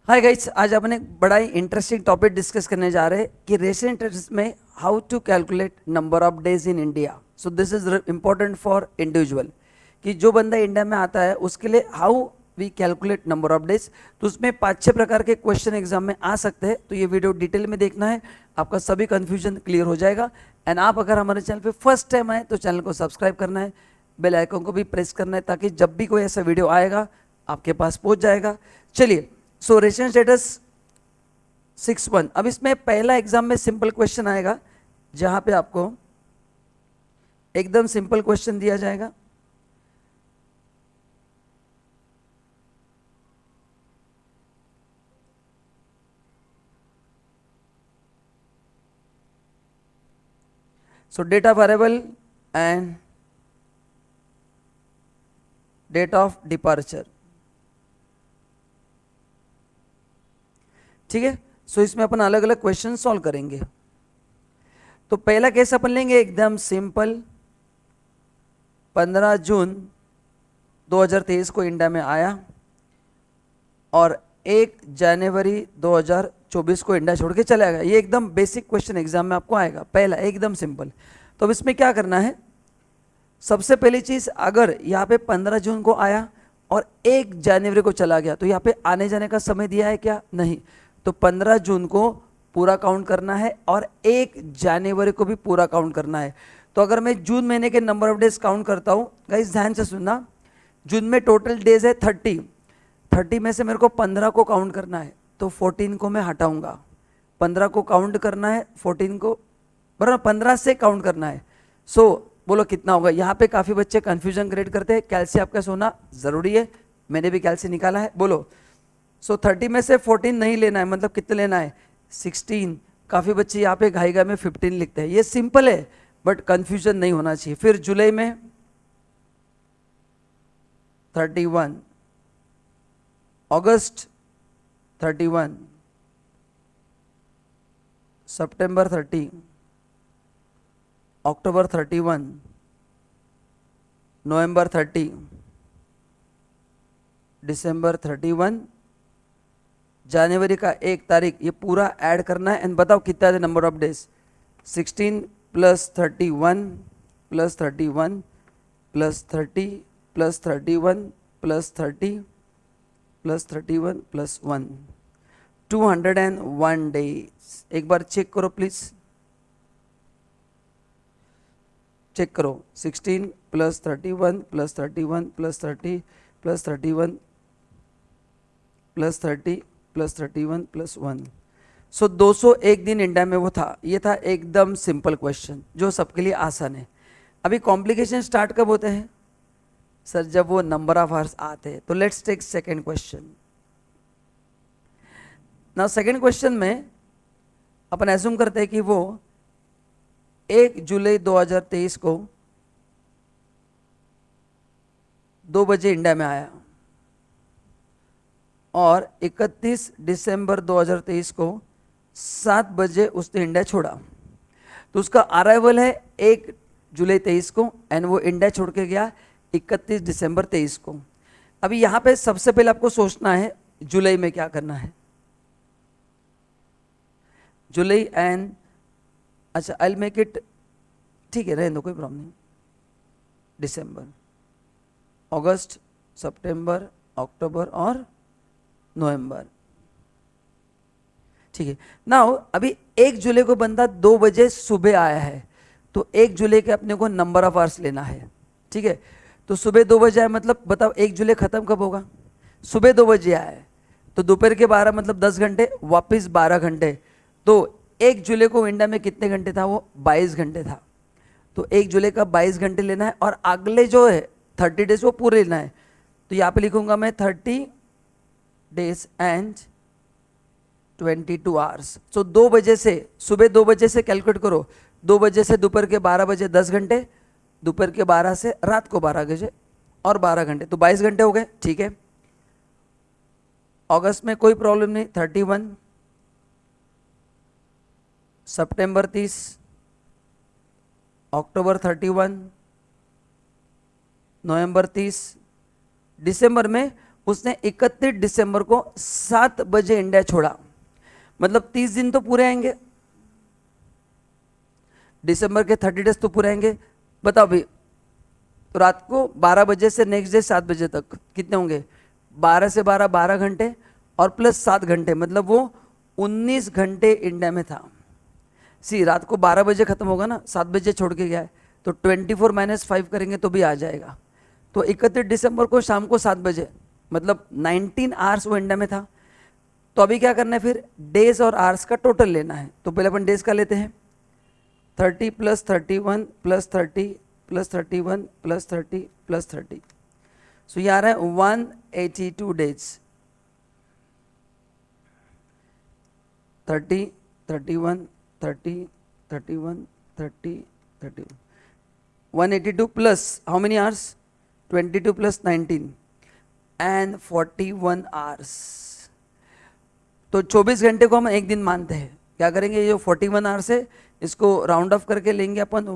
Hi guys, आज अपन एक बड़ा ही इंटरेस्टिंग टॉपिक डिस्कस करने जा रहे हैं कि रेसिडेंट एड्रेस में how to calculate number of days in India. So this is important for individual कि जो बंदा इंडिया में आता है उसके लिए how we calculate number of days. तो उसमें 5-6 प्रकार के क्वेश्चन एग्जाम में आ सकते हैं, तो ये वीडियो डिटेल में देखना है, आपका सभी कन्फ्यूजन क्लियर हो जाएगा। एंड आप अगर हमारे चैनल पर फर्स्ट टाइम आए तो चैनल को सब्सक्राइब करना है, बेल आइकन को भी प्रेस करना है ताकि जब भी कोई ऐसा वीडियो आएगा आपके पास पहुंच जाएगा। चलिए, सो रेशिडेंट स्टेटस 6.1। अब इसमें पहला एग्जाम में सिंपल क्वेश्चन आएगा जहां पे आपको एकदम सिंपल क्वेश्चन दिया जाएगा। So date of arrival and date of departure, ठीक है। सो इसमें अपन अलग अलग क्वेश्चन सॉल्व करेंगे। तो पहला केस अपन लेंगे एकदम सिंपल। 15 जून 2023 को इंडिया में आया और 1 जनवरी 2024 को इंडिया छोड़ के चला गया। ये एकदम बेसिक क्वेश्चन एग्जाम में आपको आएगा, पहला एकदम सिंपल। तो अब इसमें क्या करना है, सबसे पहली चीज, अगर यहाँ पे 15 जून को आया और 1 जनवरी को चला गया तो यहाँ पे आने जाने का समय दिया है क्या? नहीं। तो 15 जून को पूरा काउंट करना है और 1 जनवरी को भी पूरा काउंट करना है। तो अगर मैं जून महीने के नंबर ऑफ डेज काउंट करता हूँ, गाइस ध्यान से सुनना, जून में टोटल डेज है 30 में से मेरे को 15 को काउंट करना है, तो 14 को मैं हटाऊंगा। 15 को काउंट करना है, 14 को बराबर 15 से काउंट करना है। सो बोलो कितना होगा? यहाँ पे काफ़ी बच्चे कंफ्यूजन क्रिएट करते हैं। कैल्सी आपका सोना ज़रूरी है, मैंने भी कैल्सी निकाला है। बोलो, सो 30 में से 14 नहीं लेना है, मतलब कितना लेना है? 16। काफ़ी बच्चे यहाँ पे घाई में 15 लिखते हैं। ये सिंपल है बट कंफ्यूजन नहीं होना चाहिए। फिर जुलाई में 31, अगस्त 31, सितंबर 30, अक्टूबर 31, नवंबर 30, दिसंबर 31, जनवरी का 1 तारीख, ये पूरा ऐड करना है। एंड बताओ कितना है number of days? 16 plus 31 plus 31 plus 30 plus 31 plus 30 plus 31 plus 1, 201 days. एक बार चेक करो प्लीज, चेक करो। 16 plus 31 plus 31 plus 30 plus 31 plus 30 plus 31 plus 1। सो 201 दिन इंडिया में वो था। ये था एकदम सिंपल क्वेश्चन जो सबके लिए आसान है। अभी कॉम्प्लिकेशन स्टार्ट कब होते हैं सर? जब वो नंबर ऑफ आवर्स आते हैं। तो लेट्स टेक सेकेंड क्वेश्चन। ना सेकेंड क्वेश्चन में अपन एज्यूम करते हैं कि वो 1 जुलाई 2023 को 2 बजे इंडिया में आया और 31 दिसंबर 2023 को 7 बजे उसने इंडिया छोड़ा। तो उसका अराइवल है 1 जुलाई 23 को एंड वो इंडिया छोड़ के गया 31 दिसंबर 23 को। अभी यहाँ पे सबसे पहले आपको सोचना है जुलाई में क्या करना है। जुलाई एंड, अच्छा आई विल मेक इट, ठीक है रहने दो, कोई प्रॉब्लम नहीं। दिसंबर, अगस्त, सितंबर, अक्टूबर और नवंबर, ठीक है। नाउ अभी 1 जुलाई को बंदा 2 बजे सुबह आया है, तो 1 जुलाई के अपने को नंबर ऑफ आवर्स लेना है, ठीक है। तो सुबह 2 बजे आया, मतलब बताओ 1 जुलाई खत्म कब होगा? सुबह 2 बजे आया है तो दोपहर के 12 मतलब 10 घंटे, वापिस 12 घंटे। तो 1 जुलाई को इंडिया में कितने घंटे था? वो 22 घंटे था। तो 1 जुलाई का 22 घंटे लेना है और अगले जो है 30 डेज वो पूरे लेना है। तो यहाँ पे लिखूंगा मैं 30 डेज एंड 22 आवर्स। सो 2 बजे से, सुबह 2 बजे से कैलकुलेट करो, 2 बजे से दोपहर के 12 बजे 10 घंटे, दोपहर के 12 से रात को 12 बजे और 12 घंटे, तो 22 घंटे हो गए, ठीक है। अगस्त में कोई प्रॉब्लम नहीं, 31, सितंबर 30, अक्टूबर 31, नवंबर 30, दिसंबर में उसने 31 दिसंबर को 7 बजे इंडिया छोड़ा, मतलब 30 दिन तो पूरे आएंगे, दिसंबर के 30 डेज तो पूरे आएंगे। बताओ भाई, तो रात को 12 बजे से नेक्स्ट डे 7 बजे तक कितने होंगे? 12 से 12, 12 घंटे और प्लस 7 घंटे, मतलब वो 19 घंटे इंडिया में था। सी रात को 12 बजे खत्म होगा ना, 7 बजे छोड़ के गया है, तो 24 - 5 करेंगे तो भी आ जाएगा। तो 31 दिसंबर को शाम को 7 बजे, मतलब 19 आवर्स वो इंडिया में था। तो अभी क्या करना है फिर? डेज और आवर्स का टोटल लेना है। तो पहले अपन डेज का लेते हैं, 30 + 31 + 30 + 31 + 30 + 30, सो ये आ रहा है 182 days. 30 31 30 31 30 31, 182 plus how many hours? 22 + 19 and 41 hours. तो 24 घंटे को हम एक दिन मानते हैं। क्या करेंगे? ये जो 41 आवर्स है इसको राउंड ऑफ करके लेंगे अपन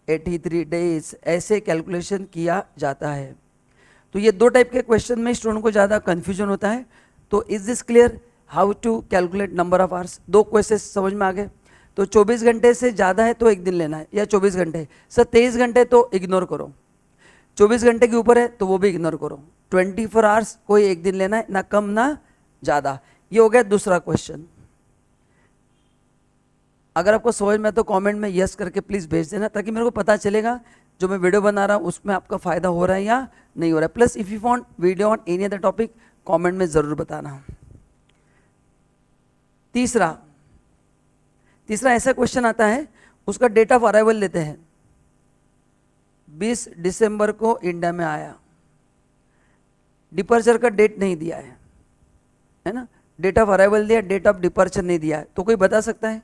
183 डेज, ऐसे कैलकुलेशन किया जाता है। तो ये दो टाइप के क्वेश्चन में स्टूडेंट को ज़्यादा कन्फ्यूजन होता है। तो is this clear how to calculate number of hours? दो क्वेश्चन समझ में आ गए। तो 24 घंटे से ज़्यादा है तो एक दिन लेना है, या 24 घंटे सर 23 घंटे तो इग्नोर करो, 24 घंटे के ऊपर है तो वो भी इग्नोर करो। 24 आवर्स कोई एक दिन लेना है, ना कम ना ज़्यादा। ये हो गया दूसरा क्वेश्चन। अगर आपको समझ में तो कमेंट में यस करके प्लीज़ भेज देना, ताकि मेरे को पता चलेगा जो मैं वीडियो बना रहा हूँ उसमें आपका फ़ायदा हो रहा है या नहीं हो रहा है। Plus if you want video on any other topic, comment में ज़रूर बताना। तीसरा ऐसा क्वेश्चन आता है, उसका डेट ऑफ अराइवल लेते हैं। 20 दिसंबर को इंडिया में आया, डिपर्चर का डेट नहीं दिया है ना, डेट ऑफ अराइवल दिया, डेट ऑफ डिपर्चर नहीं दिया है। तो कोई बता सकता है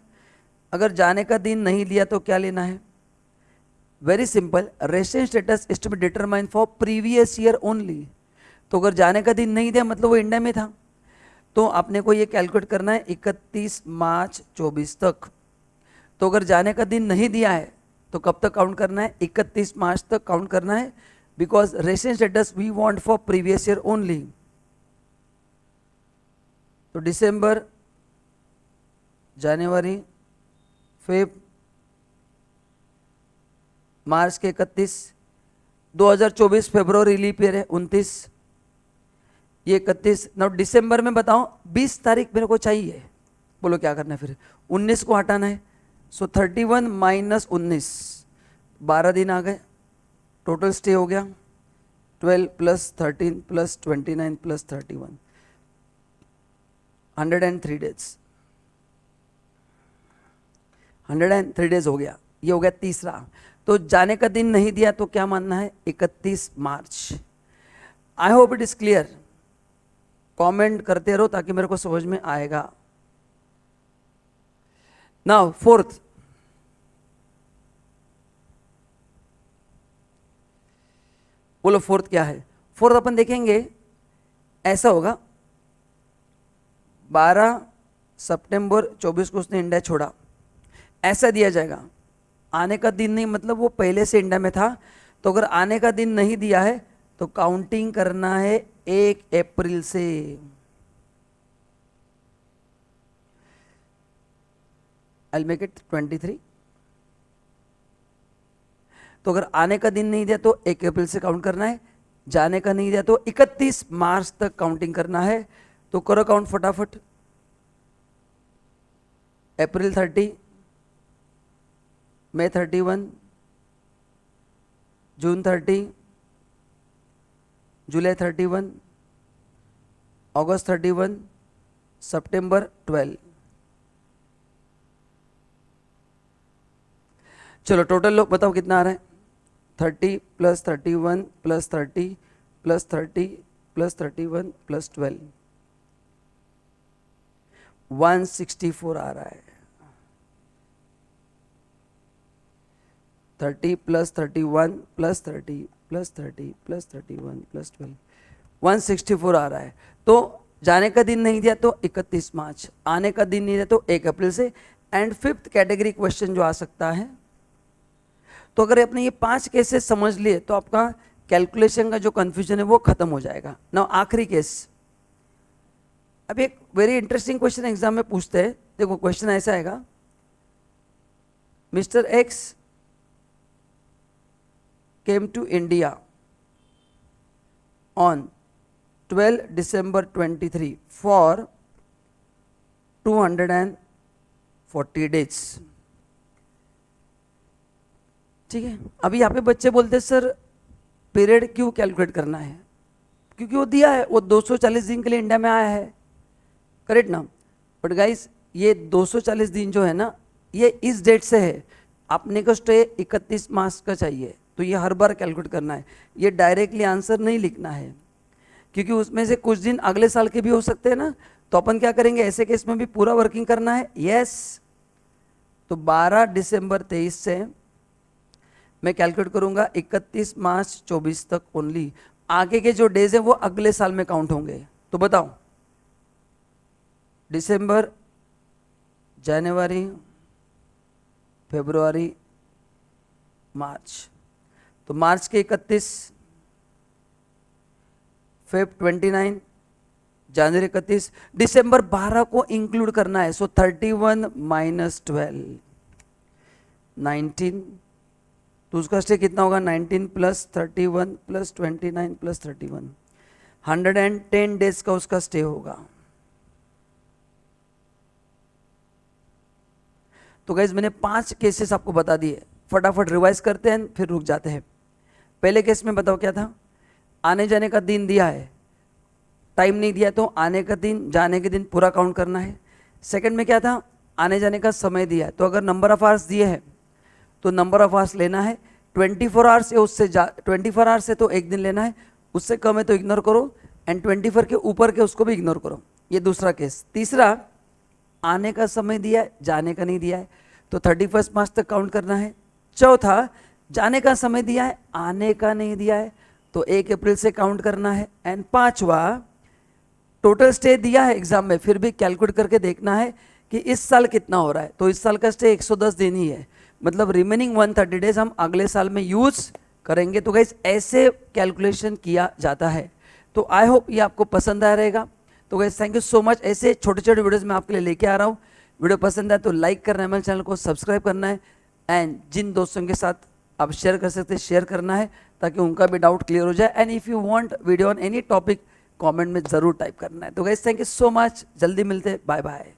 अगर जाने का दिन नहीं दिया तो क्या लेना है? Very simple, resident status is to be determine for previous year only. तो अगर जाने का दिन नहीं दिया मतलब वो इंडिया में था, तो आपने को ये कैलकुलेट करना है 31 मार्च 24 तक। तो अगर जाने का दिन नहीं दिया है तो कब तक काउंट करना है? 31 मार्च तक काउंट करना है, because resident status we want for previous year only. तो दिसंबर, जनवरी, फेब, मार्च के 31, 2024 फरवरी लीप ईयर है 29, ये 31। नौ दिसंबर में बताओ 20 तारीख मेरे को चाहिए, बोलो क्या करना है फिर? 19 को हटाना है, सो 31 - 19, 12 दिन आ गए, टोटल स्टे हो गया 12 + 13 + 29 + 31, 103 डेज। 103 डेज हो गया, ये हो गया तीसरा। तो जाने का दिन नहीं दिया तो क्या मानना है? 31 मार्च। I hope it is clear. Comment करते रहो ताकि मेरे को समझ में आएगा। नाउ फोर्थ, बोलो फोर्थ क्या है? फोर्थ अपन देखेंगे, ऐसा होगा 12 सितंबर 24 को उसने इंडिया छोड़ा, ऐसा दिया जाएगा। आने का दिन नहीं, मतलब वो पहले से इंडिया में था। तो अगर आने का दिन नहीं दिया है तो काउंटिंग करना है 1 अप्रैल से। I'll make it 23। तो अगर आने का दिन नहीं दिया तो 1 अप्रैल से काउंट करना है, जाने का नहीं दिया तो 31 मार्च तक काउंटिंग करना है। तो करो काउंट फटाफट। अप्रैल 30, मई 31, जून 30, जुलाई 31, अगस्त 31, सितंबर 12। चलो टोटल लो, बताओ कितना आ रहा है? 30 + 31 + 30 + 30 + 31 + 12, 164 आ रहा है। 30 + 31 + 30 + 30 + 31 + 12, 164 आ रहा है। तो जाने का दिन नहीं दिया तो 31 मार्च, आने का दिन नहीं दिया तो 1 अप्रैल से। एंड फिफ्थ कैटेगरी क्वेश्चन जो आ सकता है, तो अगर आपने ये 5 केसेस समझ लिए तो आपका कैलकुलेशन का जो कंफ्यूजन है वो खत्म हो जाएगा। नाउ आखिरी केस, अब एक वेरी इंटरेस्टिंग क्वेश्चन एग्जाम में पूछते हैं। देखो क्वेश्चन ऐसा आएगा, mister X came to India on 12 December 23 for 240 days। ठीक है, अभी यहाँ पे बच्चे बोलते हैं सर पीरियड क्यों कैलकुलेट करना है, क्योंकि वो दिया है, वो 240 दिन के लिए इंडिया में आया है, करेक्ट ना। बट गाइस ये 240 दिन जो है ना, ये इस डेट से है, आपने को स्टे 31 मार्च का चाहिए, तो ये हर बार कैलकुलेट करना है, ये डायरेक्टली आंसर नहीं लिखना है, क्योंकि उसमें से कुछ दिन अगले साल के भी हो सकते हैं ना। तो अपन क्या करेंगे, ऐसे केस में भी पूरा वर्किंग करना है। यस, तो 12 दिसंबर 23 से मैं कैलकुलेट करूंगा 31 मार्च 24 तक ओनली, आगे के जो डेज है वो अगले साल में काउंट होंगे। तो बताओ, दिसंबर, जनवरी, फरवरी, मार्च, तो मार्च के 31, फेब 29, जनवरी 31, दिसंबर 12 को इंक्लूड करना है। सो 31 माइनस 12, 19, तो उसका स्टे कितना होगा, 19 प्लस 31 प्लस 29 प्लस 31, 110 डेज का उसका स्टे होगा। तो गाइज मैंने 5 केसेस आपको बता दिए, फटाफट रिवाइज करते हैं फिर रुक जाते हैं। पहले केस में बताओ क्या था, आने जाने का दिन दिया है, टाइम नहीं दिया तो आने का दिन जाने के दिन पूरा काउंट करना है। सेकंड में क्या था, आने जाने का समय दिया है, तो अगर नंबर ऑफ आवर्स दिए हैं तो नंबर ऑफ आवर्स लेना है। 24 आवर्स है, उससे 24 आवर्स है तो एक दिन लेना है, उससे कम है तो इग्नोर करो, एंड 24 के ऊपर के उसको भी इग्नोर करो। ये दूसरा केस। तीसरा, आने का समय दिया है, जाने का नहीं दिया है, तो 31 मार्च तक काउंट करना है। चौथा, जाने का समय दिया है, आने का नहीं दिया है, तो 1 अप्रैल से काउंट करना है। एंड पांचवा, टोटल स्टे दिया है एग्जाम में, फिर भी कैलकुलेट करके देखना है कि इस साल कितना हो रहा है, तो इस साल का स्टे 110 दिन ही है, मतलब रिमेनिंग 130 डेज हम अगले साल में यूज करेंगे। तो गाइस ऐसे कैलकुलेशन किया जाता है। तो आई होप ये आपको पसंद आया रहेगा। तो guys thank you so much, ऐसे छोटे छोटे वीडियोस मैं आपके लिए लेके आ रहा हूँ। वीडियो पसंद आए तो लाइक करना है, मेरे चैनल को सब्सक्राइब करना है, एंड जिन दोस्तों के साथ आप शेयर कर सकते हैं शेयर करना है, ताकि उनका भी डाउट क्लियर हो जाए। And if you want video on any topic, comment में ज़रूर टाइप करना है। तो guys thank you so much, जल्दी मिलते हैं, बाय बाय।